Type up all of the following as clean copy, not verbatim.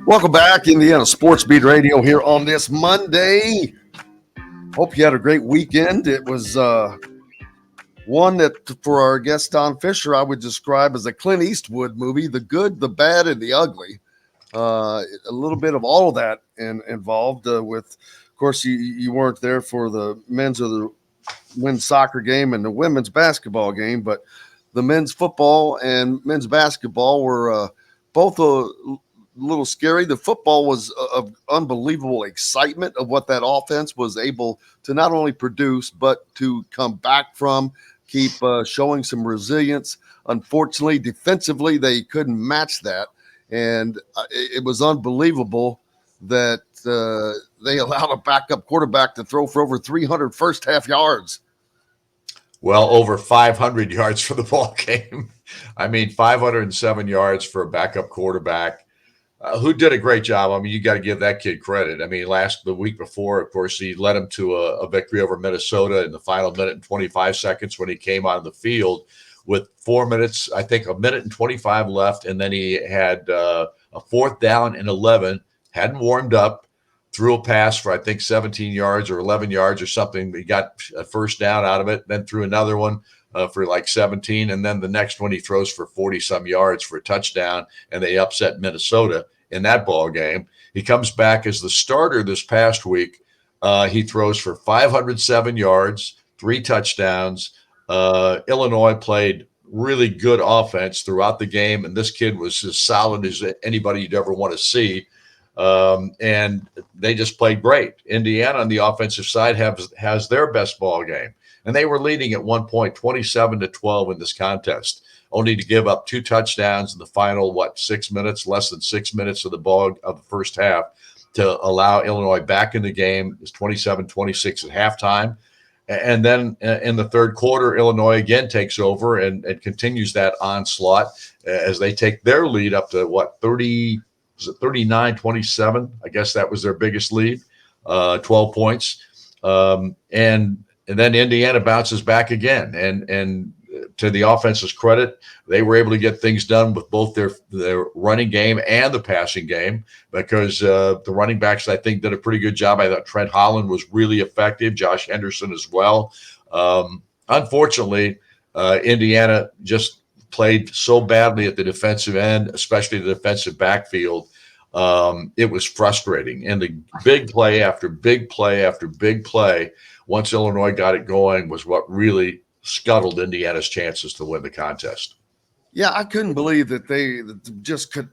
Welcome back, Indiana Sports Beat Radio here on this Monday. Hope you had a great weekend. It was one that, for our guest Don Fischer, I would describe as a Clint Eastwood movie: the good, the bad, and the ugly. A little bit of all of that involved. With, of course, you weren't there for the men's or the men's soccer game and the women's basketball game, but the men's football and men's basketball were both a little scary. The football was of unbelievable excitement of what that offense was able to not only produce, but to come back from, keep showing some resilience. Unfortunately, defensively, they couldn't match that. And it was unbelievable that they allowed a backup quarterback to throw for over 300 first half yards. Well, over 500 yards for the ball game. I mean, 507 yards for a backup quarterback who did a great job. I mean, you got to give that kid credit. I mean, the week before, of course, he led him to a victory over Minnesota in the final minute and 25 seconds when he came on the field with 4 minutes, I think a minute and 25 left. And then he had a fourth down and 11, hadn't warmed up, threw a pass for, I think, 17 yards or 11 yards or something. He got a first down out of it, then threw another one for like 17. And then the next one he throws for 40-some yards for a touchdown, and they upset Minnesota in that ball game. He comes back as the starter this past week. He throws for 507 yards, 3 touchdowns. Illinois played really good offense throughout the game, and this kid was as solid as anybody you'd ever want to see. And they just played great. Indiana on the offensive side has their best ball game, and they were leading at one point 27-12 in this contest, only to give up 2 touchdowns in the final, less than 6 minutes of the first half to allow Illinois back in the game. It's 27-26 at halftime. And then in the third quarter, Illinois again takes over and continues that onslaught as they take their lead up to 39-27? I guess that was their biggest lead, 12 points. And then Indiana bounces back again. And to the offense's credit, they were able to get things done with both their running game and the passing game, because the running backs, I think, did a pretty good job. I thought Trent Holland was really effective, Josh Henderson as well. Unfortunately, Indiana just played so badly at the defensive end, especially the defensive backfield. It was frustrating. And the big play after big play after big play, once Illinois got it going, was what really scuttled Indiana's chances to win the contest. Yeah, I couldn't believe that they just could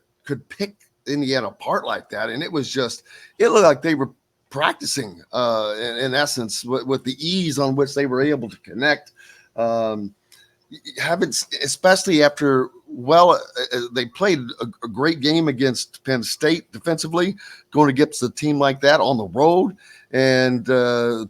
pick Indiana apart like that. And it looked like they were practicing in essence with the ease on which they were able to connect. Especially after, they played a great game against Penn State defensively, going against a team like that on the road, and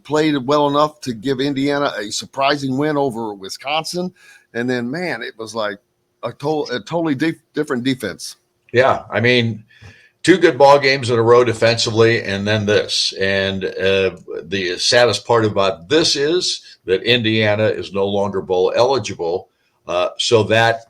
played well enough to give Indiana a surprising win over Wisconsin. And then, man, it was like a totally different defense. Yeah, I mean, 2 good ball games in a row defensively, and then this. And the saddest part about this is that Indiana is no longer bowl eligible. So that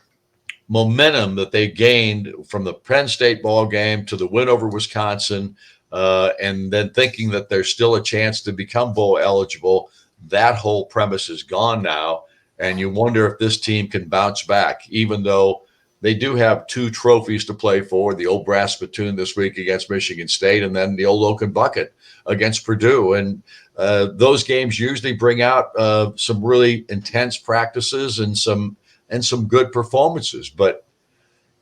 momentum that they gained from the Penn State ball game to the win over Wisconsin, and then thinking that there's still a chance to become bowl eligible, that whole premise is gone now. And you wonder if this team can bounce back, even though they do have 2 trophies to play for, the old brass spittoon this week against Michigan State, and then the old Oaken Bucket against Purdue. And those games usually bring out some really intense practices and some good performances. But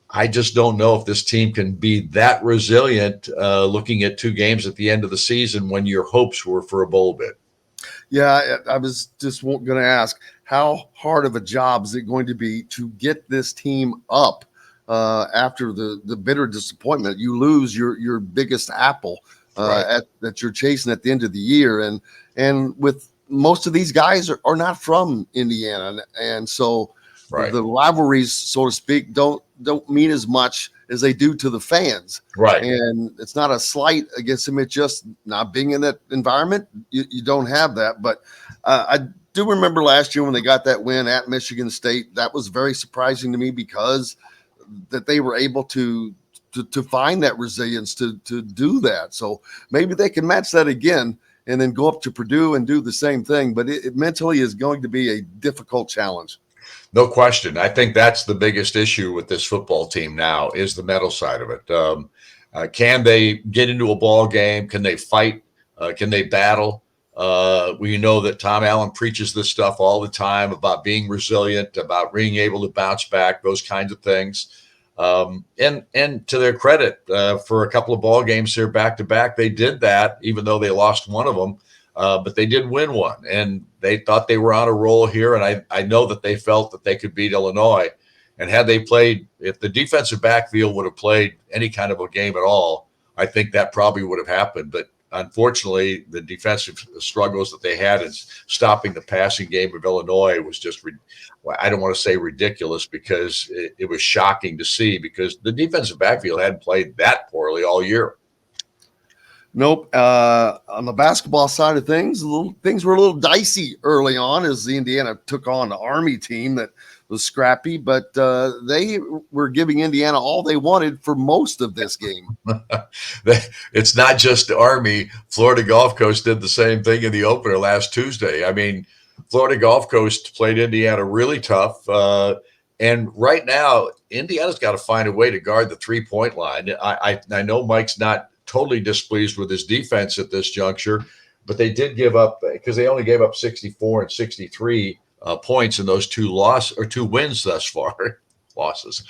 I just don't know if this team can be that resilient looking at 2 games at the end of the season when your hopes were for a bowl bid. Yeah, I was just going to ask, how hard of a job is it going to be to get this team up after the bitter disappointment? You lose your biggest apple Right. that you're chasing at the end of the year, and with most of these guys are not from Indiana, and so Right. the rivalries, so to speak, don't mean as much as they do to the fans. Right. And it's not a slight against them. It's just not being in that environment. You don't have that. But I do remember last year when they got that win at Michigan State. That was very surprising to me, because that they were able to to find that resilience to do that. So maybe they can match that again and then go up to Purdue and do the same thing. But it mentally is going to be a difficult challenge. No question. I think that's the biggest issue with this football team now is the mental side of it. Can they get into a ball game? Can they fight? Can they battle? We know that Tom Allen preaches this stuff all the time about being resilient, about being able to bounce back, those kinds of things. And to their credit, for a couple of ball games here back to back, they did that, even though they lost one of them. But they did win one, and they thought they were on a roll here. And I know that they felt that they could beat Illinois. And had they played, if the defensive backfield would have played any kind of a game at all, I think that probably would have happened. But unfortunately, the defensive struggles that they had in stopping the passing game of Illinois was just, I don't want to say ridiculous, because it was shocking to see, because the defensive backfield hadn't played that poorly all year. Nope. On the basketball side of things, things were a little dicey early on as the Indiana took on the Army team that was scrappy, but they were giving Indiana all they wanted for most of this game. It's not just the Army. Florida Gulf Coast did the same thing in the opener last Tuesday. I mean, Florida Gulf Coast played Indiana really tough. And right now, Indiana's got to find a way to guard the three-point line. I know Mike's not totally displeased with his defense at this juncture, but they did give up, because they only gave up 64 and 63 points in those two wins thus far. Losses,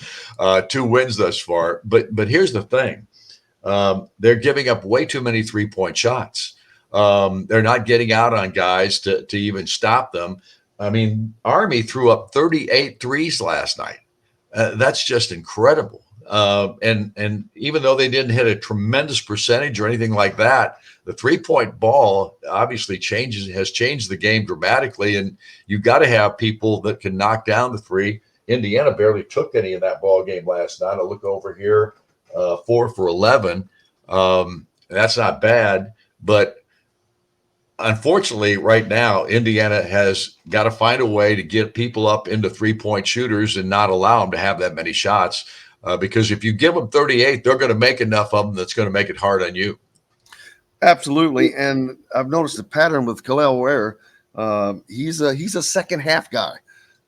2 wins thus far. But here's the thing: they're giving up way too many 3-point shots. They're not getting out on guys to even stop them. I mean, Army threw up 38 threes last night. That's just incredible. And even though they didn't hit a tremendous percentage or anything like that, the 3-point ball obviously has changed the game dramatically. And you've got to have people that can knock down the three. Indiana barely took any in that ball game last night. I look over here, 4 for 11. That's not bad, but unfortunately, right now, Indiana has got to find a way to get people up into 3-point shooters and not allow them to have that many shots. Because if you give them 38, they're going to make enough of them that's going to make it hard on you. Absolutely. And I've noticed a pattern with Khalil Ware. He's a second half guy,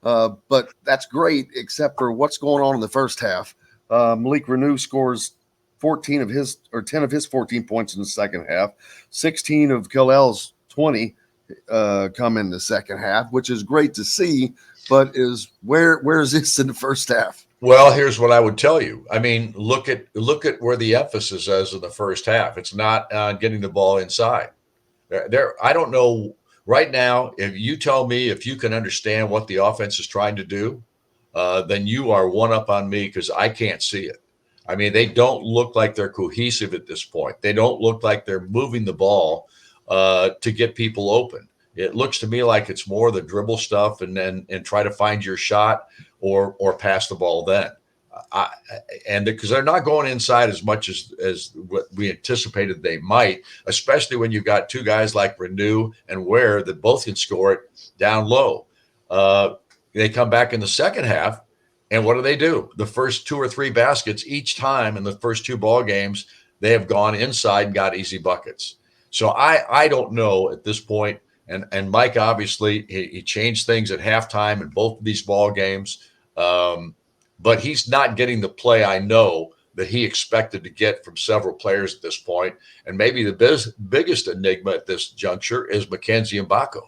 but that's great, except for what's going on in the first half. Malik Renew scores 10 of his 14 points in the second half. 16 of Khalil's 20 come in the second half, which is great to see. But where is this in the first half? Well, here's what I would tell you. I mean, look at where the emphasis is in the first half. It's not getting the ball inside. I don't know right now. If you tell me if you can understand what the offense is trying to do, then you are one up on me, because I can't see it. I mean, they don't look like they're cohesive at this point. They don't look like they're moving the ball to get people open. It looks to me like it's more the dribble stuff and try to find your shot or pass the ball then. And because they're not going inside as much as what we anticipated they might, especially when you've got two guys like Renew and Ware that both can score it down low. They come back in the second half, and what do? The first 2 or 3 baskets each time in the first 2 ball games, they have gone inside and got easy buckets. So I don't know at this point. And Mike, obviously, he changed things at halftime in both of these ball games. But he's not getting the play, I know, that he expected to get from several players at this point. And maybe the biggest enigma at this juncture is Mackenzie Mbako,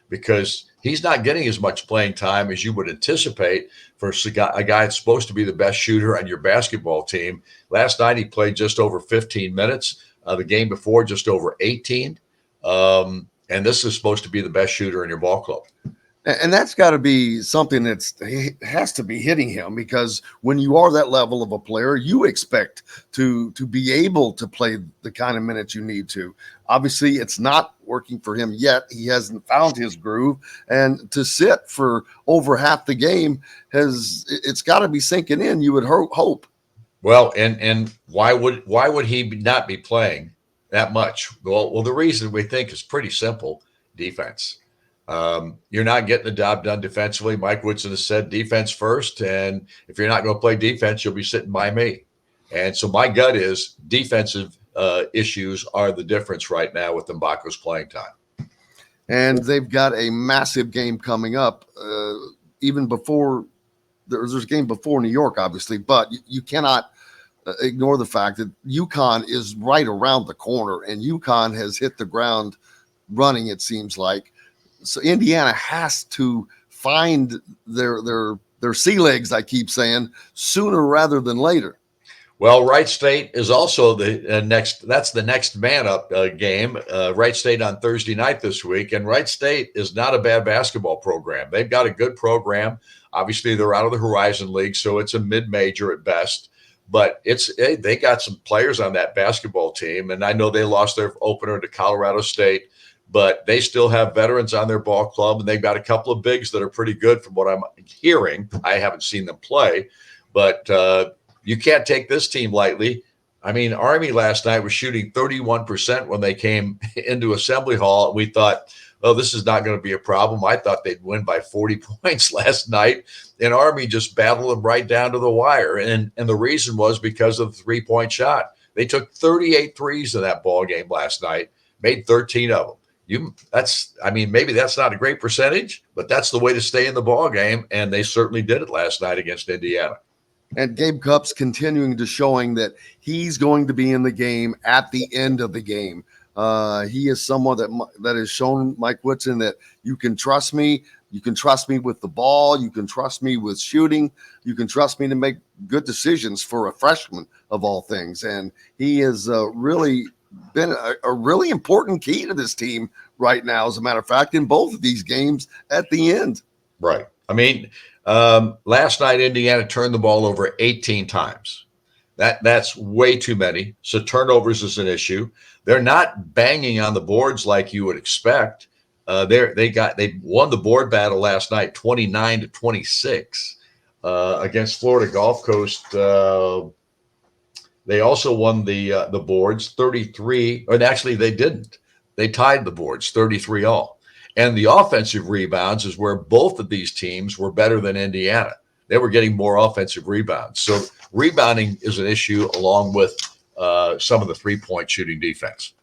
because he's not getting as much playing time as you would anticipate for a guy that's supposed to be the best shooter on your basketball team. Last night, he played just over 15 minutes. The game before, just over 18. And this is supposed to be the best shooter in your ball club. And that's got to be something has to be hitting him, because when you are that level of a player, you expect to be able to play the kind of minutes you need to. Obviously, it's not working for him yet. He hasn't found his groove, and to sit for over half the game it's got to be sinking in. You would hope. Well, and why would he not be playing that much? Well, the reason we think is pretty simple: defense. You're not getting the job done defensively. Mike Woodson has said defense first, and if you're not going to play defense, you'll be sitting by me. And so my gut is defensive issues are the difference right now with Mbako's playing time. And they've got a massive game coming up, even before there's a game before New York, obviously, but you cannot ignore the fact that UConn is right around the corner, and UConn has hit the ground running, it seems like. So Indiana has to find their sea legs, I keep saying, sooner rather than later. Well, Wright State is also the next. That's the next man up game. Wright State on Thursday night this week, and Wright State is not a bad basketball program. They've got a good program. Obviously, they're out of the Horizon League, so it's a mid-major at best. But they got some players on that basketball team, and I know they lost their opener to Colorado State, but they still have veterans on their ball club, and they've got a couple of bigs that are pretty good from what I'm hearing. I haven't seen them play, but you can't take this team lightly. I mean, Army last night was shooting 31% when they came into Assembly Hall. We thought, oh, this is not going to be a problem. I thought they'd win by 40 points last night. And Army just battled them right down to the wire. And the reason was because of the three-point shot. They took 38 threes in that ball game last night, made 13 of them. Maybe that's not a great percentage, but that's the way to stay in the ball game. And they certainly did it last night against Indiana. And Gabe Cup's continuing to showing that he's going to be in the game at the end of the game. He is someone that has shown Mike Woodson that you can trust me. You can trust me with the ball. You can trust me with shooting. You can trust me to make good decisions for a freshman of all things. And he has really been a really important key to this team right now, as a matter of fact, in both of these games at the end. Right. I mean, last night, Indiana turned the ball over 18 times. That's way too many. So turnovers is an issue. They're not banging on the boards like you would expect. They won the board battle last night, 29-26 against Florida Gulf Coast. They also won the boards 33, or actually they didn't. They tied the boards 33-all. And the offensive rebounds is where both of these teams were better than Indiana. They were getting more offensive rebounds. So rebounding is an issue along with some of the three-point shooting defense.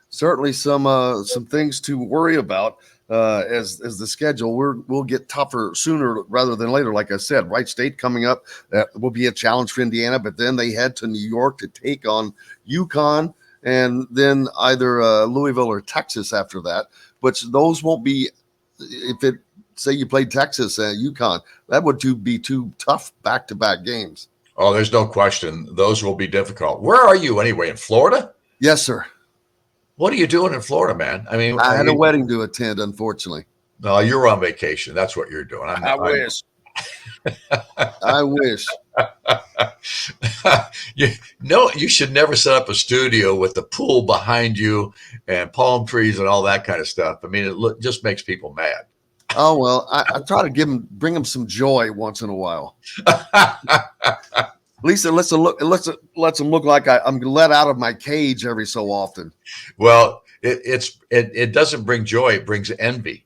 Certainly some things to worry about as the schedule will get tougher sooner rather than later. Like I said, Wright State coming up, that will be a challenge for Indiana, but then they head to New York to take on UConn, and then either Louisville or Texas after that. But those won't be, say you played Texas and UConn, that would be two tough back-to-back games. Oh, there's no question. Those will be difficult. Where are you anyway? In Florida? Yes, sir. What are you doing in Florida, man? I mean, I had a wedding to attend, unfortunately. No, you're on vacation. That's what you're doing. I wish. I wish. You should never set up a studio with the pool behind you and palm trees and all that kind of stuff. I mean, it just makes people mad. Oh, well, I try to bring them some joy once in a while. At least it lets them look like I'm let out of my cage every so often. Well, it doesn't bring joy; it brings envy.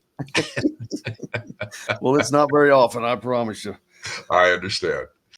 Well, it's not very often, I promise you. I understand.